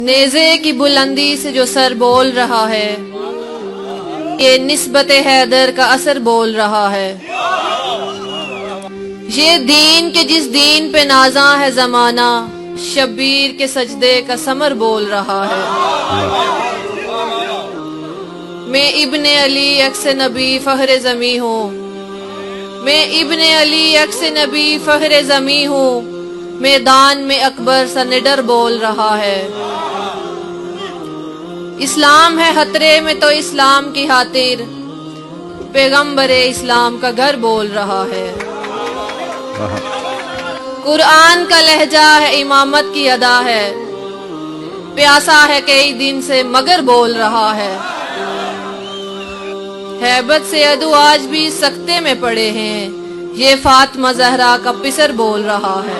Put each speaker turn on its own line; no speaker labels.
نیزے کی بلندی سے جو سر بول رہا ہے، یہ نسبت حیدر کا اثر بول رہا ہے۔ یہ دین کے جس دین پہ نازاں ہے زمانہ، شبیر کے سجدے کا ثمر بول رہا ہے۔ میں ابن علی عکس نبی فخر زمیں ہوں، میں ابن علی عکس نبی فخر زمیں ہوں، میدان میں اکبر سا نڈر بول رہا ہے۔ اسلام ہے خطرے میں تو اسلام کی خاطر، پیغمبر اسلام کا گھر بول رہا ہے۔ قرآن کا لہجہ ہے، امامت کی ادا ہے، پیاسا ہے کئی دن سے مگر بول رہا ہے۔ ہیبت سے عدو آج بھی سکتے میں پڑے ہیں، یہ فاطمہ زہرا کا پسر بول رہا ہے۔